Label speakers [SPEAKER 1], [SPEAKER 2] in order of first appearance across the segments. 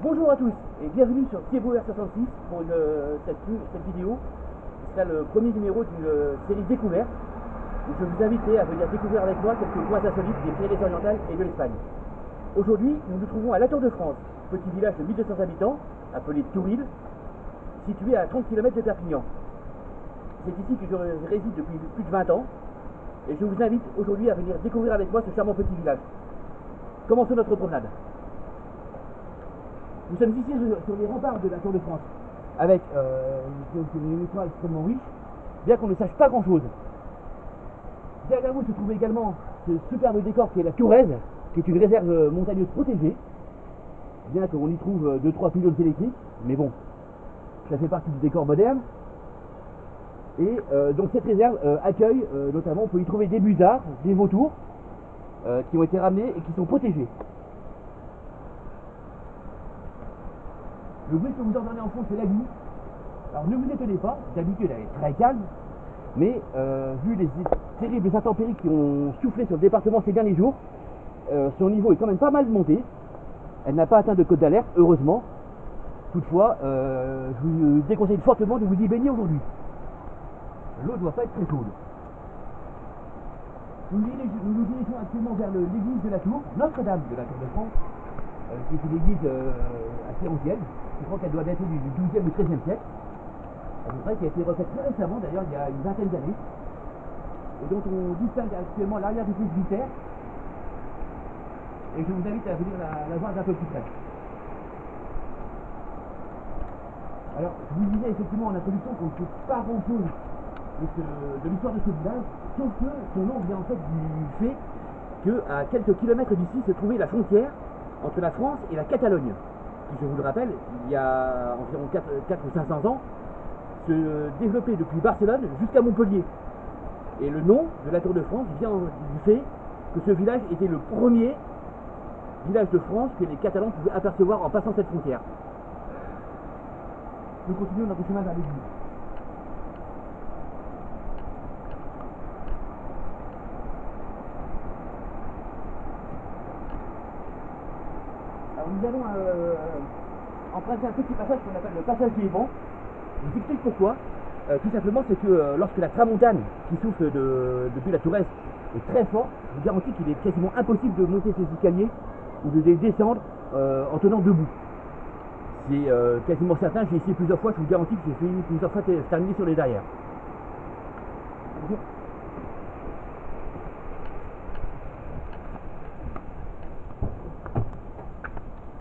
[SPEAKER 1] Bonjour à tous et bienvenue sur Thiébaut R66 pour cette vidéo qui sera le premier numéro d'une série découverte où je vous invite à venir découvrir avec moi quelques points insolites des Pyrénées-Orientales et de l'Espagne. Aujourd'hui, nous nous trouvons à La Tour de France, petit village de 1200 habitants appelé Touril, situé à 30 km de Perpignan. C'est ici que je réside depuis plus de 20 ans et je vous invite aujourd'hui à venir découvrir avec moi ce charmant petit village. Commençons notre promenade. Nous sommes ici sur les remparts de la Tour de France, avec une histoire extrêmement riche, bien qu'on ne sache pas grand-chose. Derrière vous se trouve également ce superbe décor qui est la Touraise, qui est une réserve montagneuse protégée, bien qu'on y trouve 2-3 pylônes électriques, mais bon, ça fait partie du décor moderne. Et donc cette réserve accueille notamment, on peut y trouver des busards, des vautours, qui ont été ramenés et qui sont protégés. Le bruit que vous entendez en fond, c'est la vie. Alors ne vous étonnez pas, d'habitude elle est très calme, mais vu les terribles intempéries qui ont soufflé sur le département ces derniers jours, son niveau est quand même pas mal monté. Elle n'a pas atteint de côte d'alerte, heureusement. Toutefois, je vous déconseille fortement de vous y baigner aujourd'hui. L'eau ne doit pas être très chaude. Nous nous dirigeons actuellement vers l'église de la Tour, Notre-Dame de la Tour de France, qui est une église assez ancienne. Je crois qu'elle doit dater du XIIe ou XIIIe siècle, à peu près, qui a été refaite très récemment, d'ailleurs il y a une vingtaine d'années, et dont on distingue actuellement l'arrière du presbytère, et je vous invite à venir la voir d'un peu plus près. Alors, je vous disais effectivement en introduction qu'on ne sait pas grand-chose de l'histoire de ce village, sauf que son nom vient en fait du fait qu'à quelques kilomètres d'ici se trouvait la frontière entre la France et la Catalogne, qui, je vous le rappelle, il y a environ 4 ou 500 ans, se développait depuis Barcelone jusqu'à Montpellier. Et le nom de la Tour de France vient du fait que ce village était le premier village de France que les Catalans pouvaient apercevoir en passant cette frontière. Nous continuons notre chemin vers l'église. Alors nous allons emprunter un petit passage qu'on appelle le passage des vents. Je vous explique pourquoi. Tout simplement, c'est que lorsque la tramontane qui souffle depuis la Tour Est est très forte, je vous garantis qu'il est quasiment impossible de monter ces escaliers ou de les descendre en tenant debout. C'est quasiment certain, j'ai essayé plusieurs fois, je vous garantis que j'ai fini plusieurs fois terminé sur les derrières.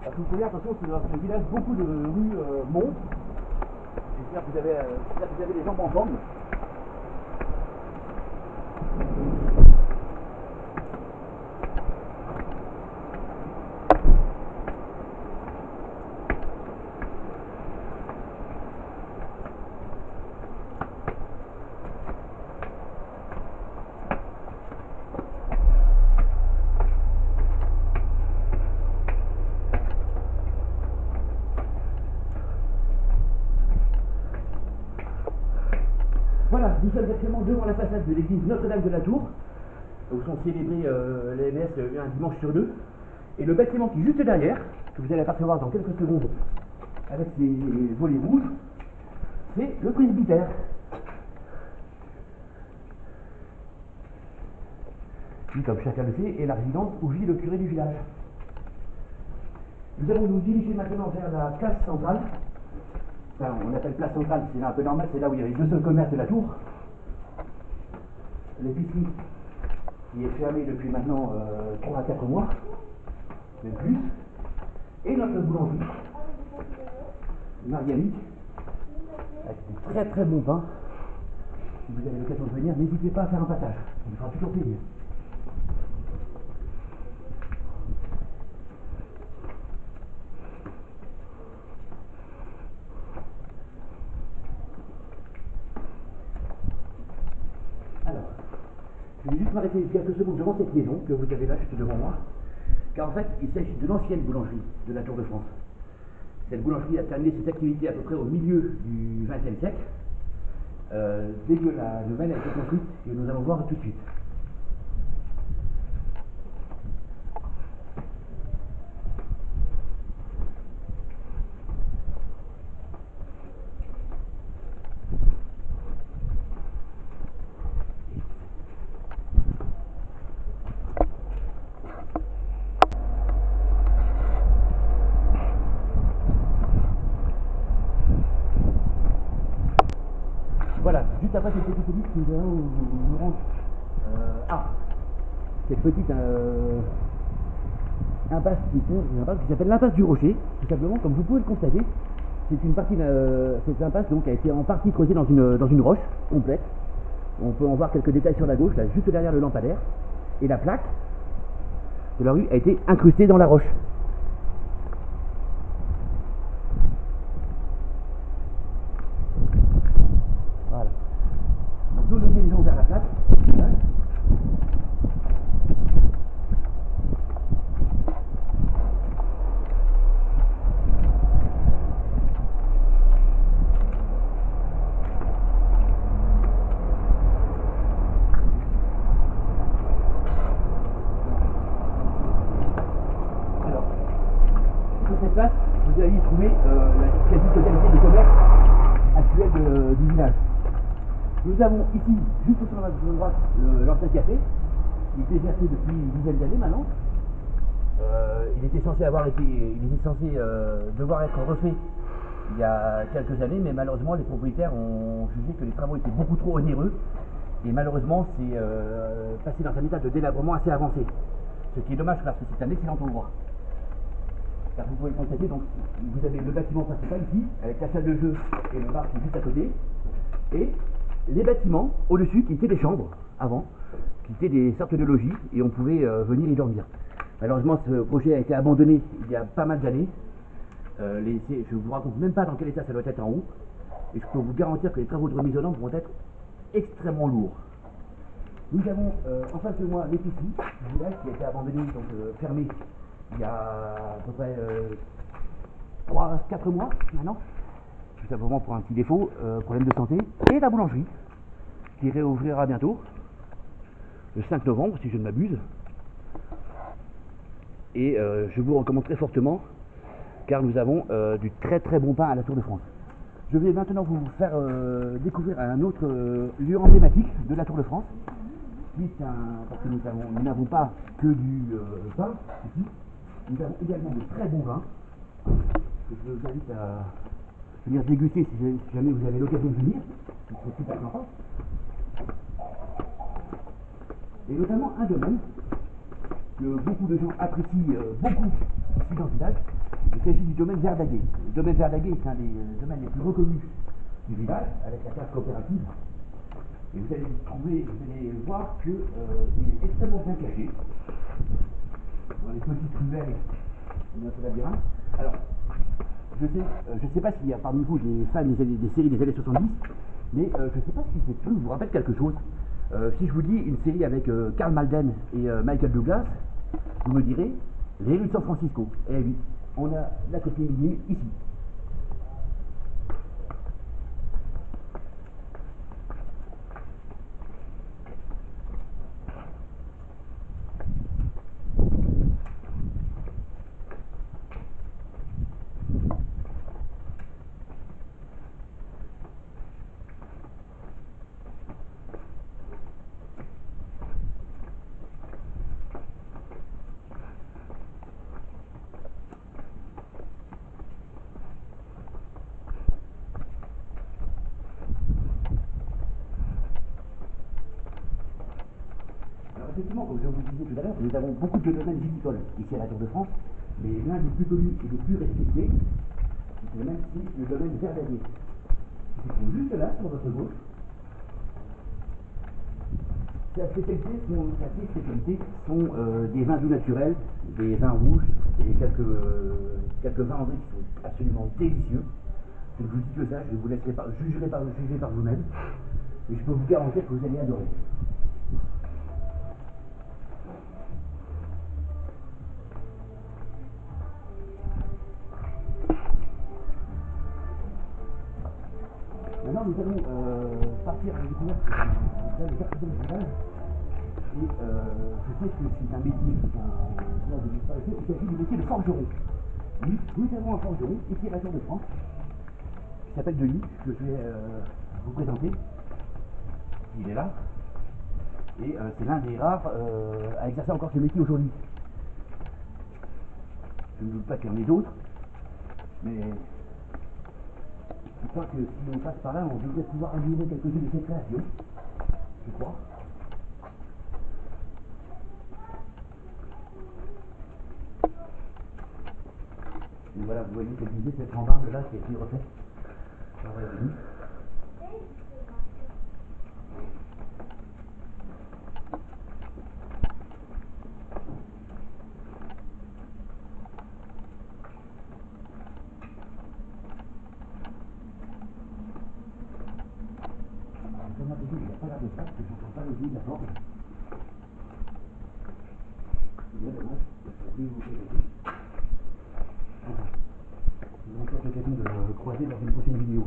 [SPEAKER 1] Alors, vous voyez, attention, c'est dans ce village, beaucoup de rues montent. J'espère que vous avez les jambes en forme. Voilà, nous sommes actuellement devant la façade de l'église Notre-Dame de la Tour, où sont célébrés les messes un dimanche sur deux. Et le bâtiment qui est juste derrière, que vous allez apercevoir dans quelques secondes avec ses volets rouges, c'est le presbytère. Qui, comme chacun le sait, est la résidence où vit le curé du village. Nous allons nous diriger maintenant vers la place centrale. Enfin, on appelle place centrale, c'est un peu normal, c'est là où il y a les deux seuls commerces de la tour. L'épicerie qui est fermée depuis maintenant 3 à 4 mois, même plus. Et notre boulangerie, Marguerite, avec des très très bons pains. Si vous avez l'occasion de venir, n'hésitez pas à faire un passage, ça vous fera toujours plaisir. Alors, je vais juste m'arrêter quelques secondes devant cette maison que vous avez là juste devant moi, car en fait il s'agit de l'ancienne boulangerie de la Tour de France. Cette boulangerie a terminé ses activités à peu près au milieu du XXe siècle, dès que la nouvelle a été construite, et nous allons voir tout de suite. juste après cette petite église, nous allons nous rendre cette petite impasse qui s'appelle l'impasse du Rocher, tout simplement, comme vous pouvez le constater. C'est une partie cette impasse donc a été en partie creusée dans une roche complète. On peut en voir quelques détails sur la gauche, là, juste derrière le lampadaire. Et la plaque de la rue a été incrustée dans la roche. Voilà. Donc nous dirigons vers la place. Cette place, vous allez y trouver la quasi-totalité du commerce actuel du village. Nous avons ici, juste sur la droite, l'ancien café, qui est déserté depuis une dizaine d'années maintenant. Il était censé devoir être refait il y a quelques années, mais malheureusement les propriétaires ont jugé que les travaux étaient beaucoup trop onéreux, et malheureusement c'est passé dans un état de délabrement assez avancé. Ce qui est dommage parce que c'est un excellent endroit. Car vous pouvez constater, donc, vous avez le bâtiment principal ici, avec la salle de jeu et le bar qui est juste à côté, et les bâtiments au-dessus qui étaient des chambres avant, qui étaient des sortes de logis, et on pouvait venir y dormir. Malheureusement, ce projet a été abandonné il y a pas mal d'années. Je ne vous raconte même pas dans quel état ça doit être en haut, et je peux vous garantir que les travaux de remise aux normes vont être extrêmement lourds. Nous avons en face de moi l'épicerie du village qui a été abandonné, donc fermé il y a à peu près 3-4 mois maintenant, tout simplement pour un petit défaut, problème de santé, et la boulangerie qui réouvrira bientôt, le 5 novembre si je ne m'abuse, et je vous recommande très fortement car nous avons du très très bon pain à la Tour de France. Je vais maintenant vous faire découvrir un autre lieu emblématique de la Tour de France, parce que nous n'avons pas que du pain ici. Nous avons également de très bons vins que je vous invite à venir déguster si jamais vous avez l'occasion de venir. C'est super sympa. Et notamment un domaine que beaucoup de gens apprécient beaucoup ici dans le village. Il s'agit du domaine Verdaguer. Le domaine Verdaguer est un des domaines les plus reconnus du village, avec la case coopérative. Et vous allez voir qu'il est extrêmement bien caché dans les petites ruelles de notre labyrinthe. Alors, je ne sais pas s'il y a parmi vous des fans des séries des années 70, mais je ne sais pas si cette film vous rappelle quelque chose. Si je vous dis une série avec Karl Malden et Michael Douglas, vous me direz les rues de San Francisco. Eh oui, on a la copie minime ici. Effectivement, comme je vous le disais tout à l'heure, nous avons beaucoup de domaines viticoles ici à la Tour de France, mais l'un des plus connus et des plus respectés, c'est même si le domaine Verdaguer, qui se trouve juste là, sur votre gauche. Sa spécialité sont des vins doux naturels, des vins rouges et quelques vins en vrai qui sont absolument délicieux. Je ne vous dis que ça, je vous laisserai juger par vous-même, et je peux vous garantir que vous allez adorer. Maintenant, nous allons partir à la découverte du quartier général. Et je sais que c'est un métier qui est en voie de disparition. Il s'agit du métier de forgeron. Oui, nous avons un forgeron ici à la Tour de France qui s'appelle Denis, que je vais vous présenter. Il est là. Et c'est l'un des rares à exercer encore ce métier aujourd'hui. Je ne doute pas qu'il y en ait d'autres, mais crois que si on passe par là, on devrait pouvoir admirer quelques-unes de ces créations. Je crois. Et voilà, vous voyez, cette musée, cette rambarde là qui a été refaite par lui. Il n'y a pas l'air de ça, parce que j'entends pas le bruit de la porte. C'est bien dommage, parce que oui, vous pouvez. Enfin, nous avons peut-être l'occasion de le croiser dans une prochaine vidéo.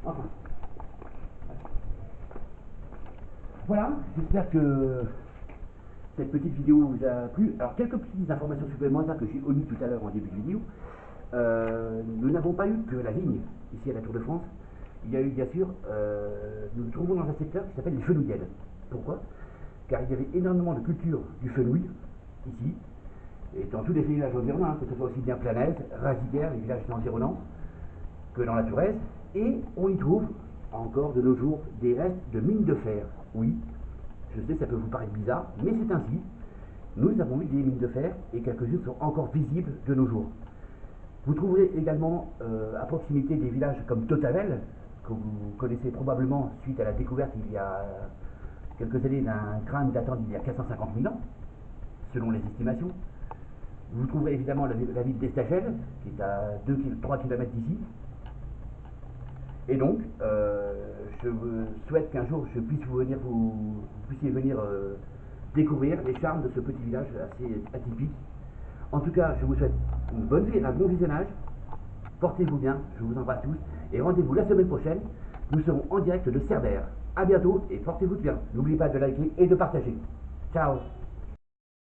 [SPEAKER 1] Enfin. Voilà, j'espère que cette petite vidéo vous a plu. Alors, quelques petites informations supplémentaires que j'ai omis tout à l'heure en début de vidéo. Nous n'avons pas eu que la vigne ici à la Tour de France. Il y a eu bien sûr, nous nous trouvons dans un secteur qui s'appelle les fenouillèdes. Pourquoi? Car il y avait énormément de culture du fenouil ici, et dans tous les villages environnants, que ce soit aussi bien Planaise, Raziguerre, les villages environnants, que dans la Touraise, et on y trouve encore de nos jours des restes de mines de fer. Oui, je sais, ça peut vous paraître bizarre, mais c'est ainsi. Nous avons eu des mines de fer et quelques-unes sont encore visibles de nos jours. Vous trouverez également à proximité des villages comme Totavel, que vous connaissez probablement suite à la découverte il y a quelques années d'un crâne datant d'il y a 450 000 ans, selon les estimations. Vous trouverez évidemment la ville d'Estagel, qui est à 2-3 km d'ici. Et donc, je souhaite qu'un jour je puisse vous puissiez venir découvrir les charmes de ce petit village assez atypique. En tout cas, je vous souhaite une bonne vie, un bon visionnage. Portez-vous bien, je vous embrasse tous. Et rendez-vous la semaine prochaine. Nous serons en direct de Cerbère. A bientôt et portez-vous bien. N'oubliez pas de liker et de partager. Ciao!